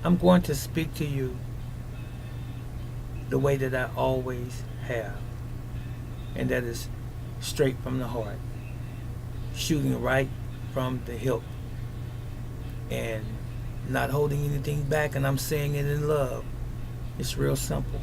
I'm going to speak to you the way that I always have, and that is straight from the heart, shooting right from the hip, and not holding anything back, and I'm saying it in love. It's real simple.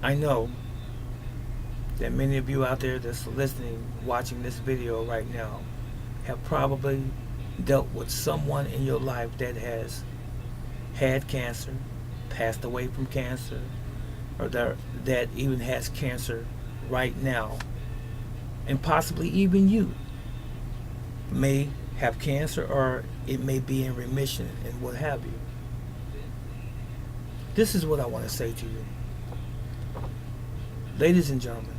I know that many of you out there that's listening, watching this video right now, have probably dealt with someone in your life that has had cancer, passed away from cancer, or that even has cancer right now. And possibly even you may have cancer, or it may be in remission and what have you. This is what I want to say to you. Ladies and gentlemen,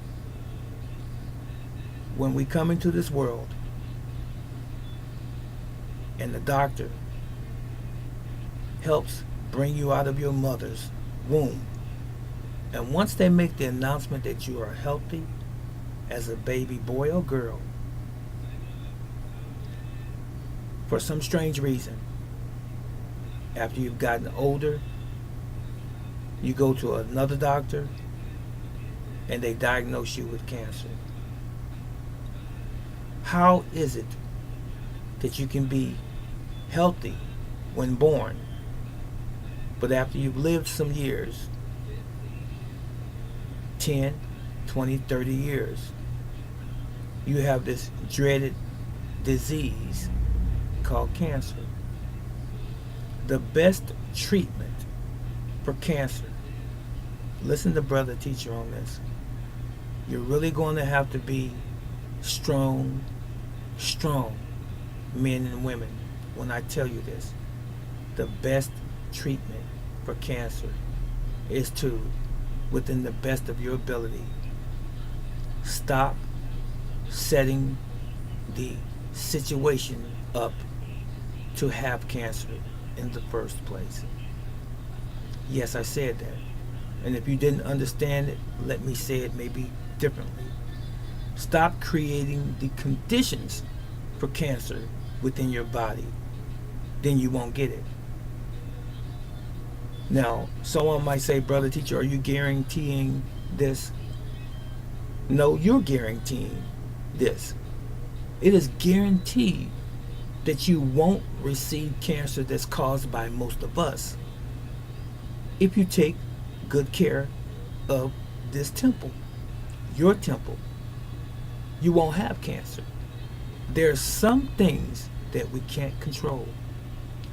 when we come into this world and the doctor helps bring you out of your mother's womb, and once they make the announcement that you are healthy as a baby boy or girl, for some strange reason, after you've gotten older, you go to another doctor and they diagnose you with cancer. How is it that you can be healthy when born, but after you've lived some years, 10, 20, 30 years, you have this dreaded disease called cancer? The best treatment for cancer, listen to brother teacher on this, you're really going to have to be strong men and women when I tell you this. The best treatment for cancer is to, within the best of your ability, stop setting the situation up to have cancer in the first place. Yes, I said that. And if you didn't understand it, let me say it maybe differently. Stop creating the conditions for cancer within your body. Then you won't get it. Now, someone might say, brother teacher, are you guaranteeing this? No, you're guaranteeing this. It is guaranteed that you won't receive cancer that's caused by most of us if you take good care of this temple, your temple. You won't have cancer. There are some things that we can't control,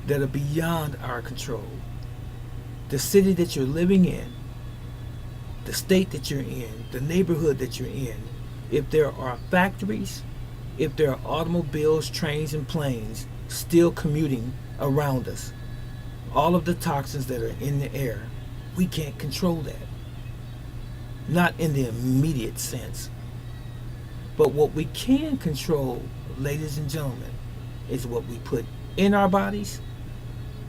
that are beyond our control. The city that you're living in, the state that you're in, the neighborhood that you're in, if there are factories, if there are automobiles, trains, and planes still commuting around us, all of the toxins that are in the air, we can't control that. Not in the immediate sense. But what we can control, ladies and gentlemen, is what we put in our bodies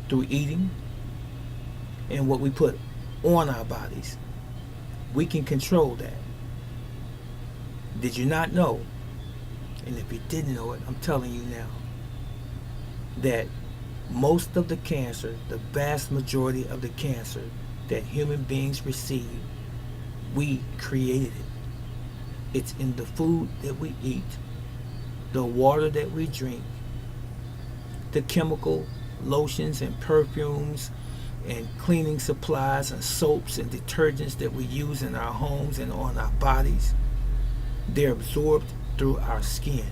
through eating, and what we put on our bodies. We can control that. Did you not know? And if you didn't know it, I'm telling you now, that most of the cancer, the vast majority of the cancer that human beings receive, we created it. It's in the food that we eat, the water that we drink, the chemical lotions and perfumes and cleaning supplies and soaps and detergents that we use in our homes and on our bodies. They're absorbed through our skin.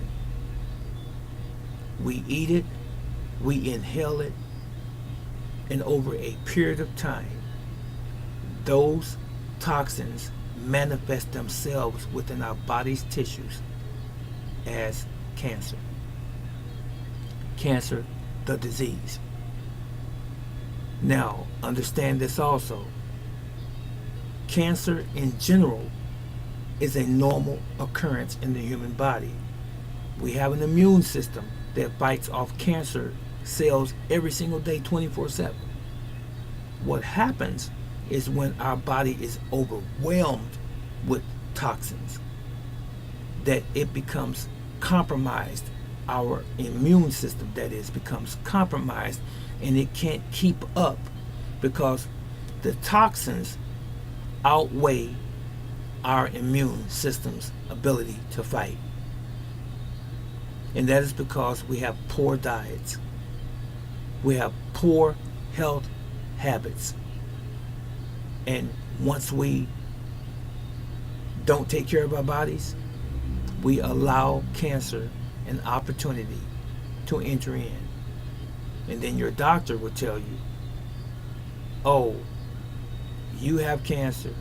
We eat it, we inhale it, and over a period of time, those toxins manifest themselves within our body's tissues as cancer. Cancer, the disease. Now, understand this also. Cancer in general is a normal occurrence in the human body. We have an immune system that fights off cancer cells every single day, 24/7. What happens is when our body is overwhelmed with toxins, that it becomes compromised our immune system, that is, becomes compromised, and it can't keep up because the toxins outweigh our immune system's ability to fight. And that is because we have poor diets. We have poor health habits. And once we don't take care of our bodies, we allow cancer an opportunity to enter in. And then your doctor will tell you, oh, you have cancer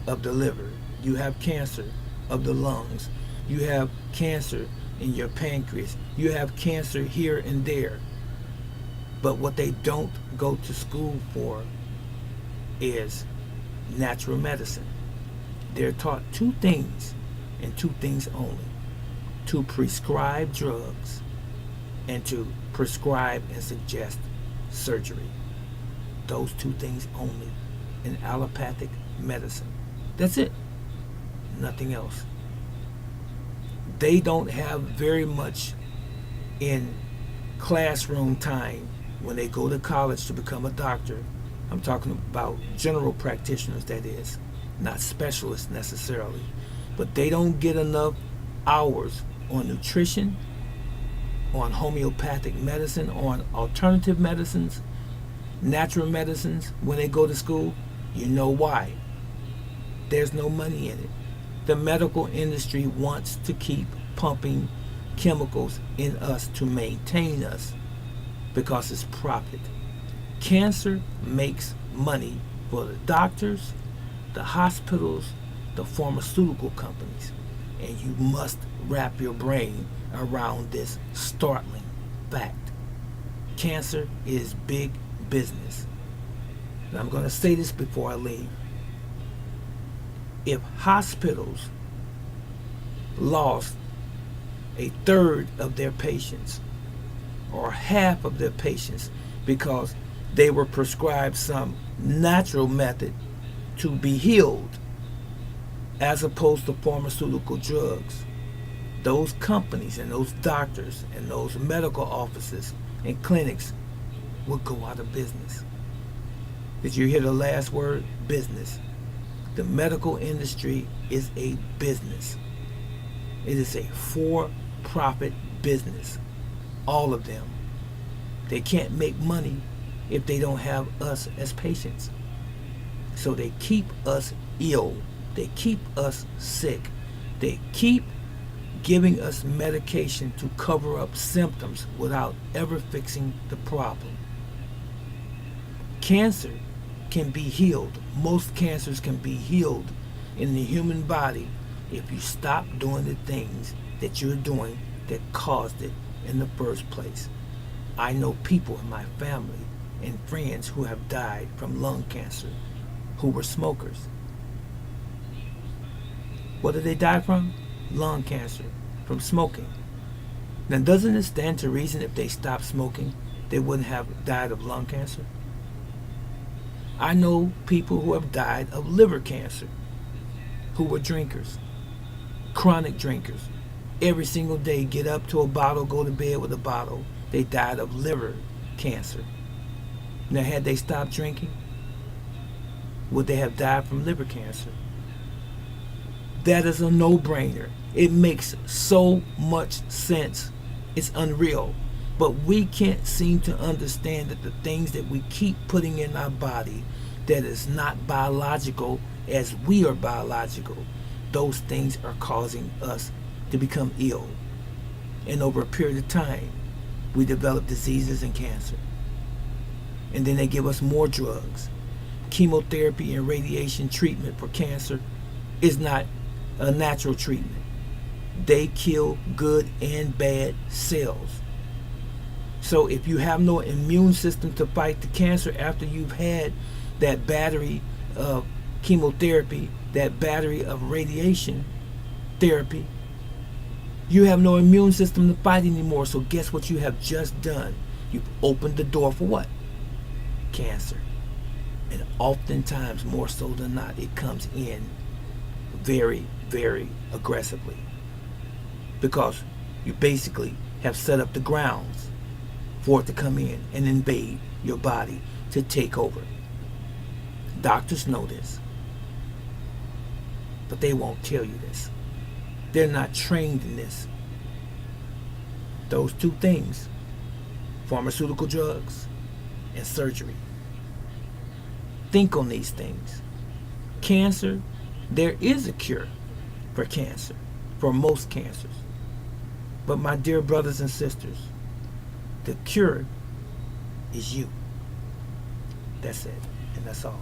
of the liver, you have cancer of the lungs, you have cancer in your pancreas, you have cancer here and there. But what they don't go to school for is natural medicine. They're taught two things and two things only: to prescribe drugs and to prescribe and suggest surgery. Those two things only in allopathic medicine. That's it. Nothing else. They don't have very much in classroom time when they go to college to become a doctor. I'm talking about general practitioners, that is, not specialists necessarily. But they don't get enough hours on nutrition, on homeopathic medicine, on alternative medicines, natural medicines when they go to school. You know why? There's no money in it. The medical industry wants to keep pumping chemicals in us to maintain us because it's profit. Cancer makes money for the doctors, the hospitals, the pharmaceutical companies. And you must wrap your brain around this startling fact. Cancer is big business. And I'm going to say this before I leave. If hospitals lost a third of their patients or half of their patients because they were prescribed some natural method to be healed as opposed to pharmaceutical drugs, those companies and those doctors and those medical offices and clinics would go out of business. Did you hear the last word? Business. The medical industry is a business. It is a for-profit business. All of them. They can't make money if they don't have us as patients. So they keep us ill. They keep us sick. They keep giving us medication to cover up symptoms without ever fixing the problem. Cancer can be healed. Most cancers can be healed in the human body if you stop doing the things that you're doing that caused it in the first place. I know people in my family and friends who have died from lung cancer who were smokers. What did they die from? Lung cancer, from smoking. Now, doesn't it stand to reason if they stopped smoking, they wouldn't have died of lung cancer? I know people who have died of liver cancer, who were drinkers, chronic drinkers. Every single day, get up to a bottle, go to bed with a bottle. They died of liver cancer. Now, had they stopped drinking, would they have died from liver cancer? That is a no-brainer. It makes so much sense. It's unreal. But we can't seem to understand that the things that we keep putting in our body that is not biological as we are biological, those things are causing us to become ill. And over a period of time, we develop diseases and cancer. And then they give us more drugs. Chemotherapy and radiation treatment for cancer is not a natural treatment. They kill good and bad cells. So if you have no immune system to fight the cancer after you've had that battery of chemotherapy, that battery of radiation therapy, you have no immune system to fight anymore. So guess what you have just done? You've opened the door for what? Cancer. And oftentimes, more so than not, it comes in very, very aggressively. Because you basically have set up the grounds for it to come in and invade your body to take over. Doctors know this, but they won't tell you this. They're not trained in this. Those two things, pharmaceutical drugs and surgery. Think on these things. Cancer, there is a cure for cancer, for most cancers. But my dear brothers and sisters, the cure is you. That's it, and that's all.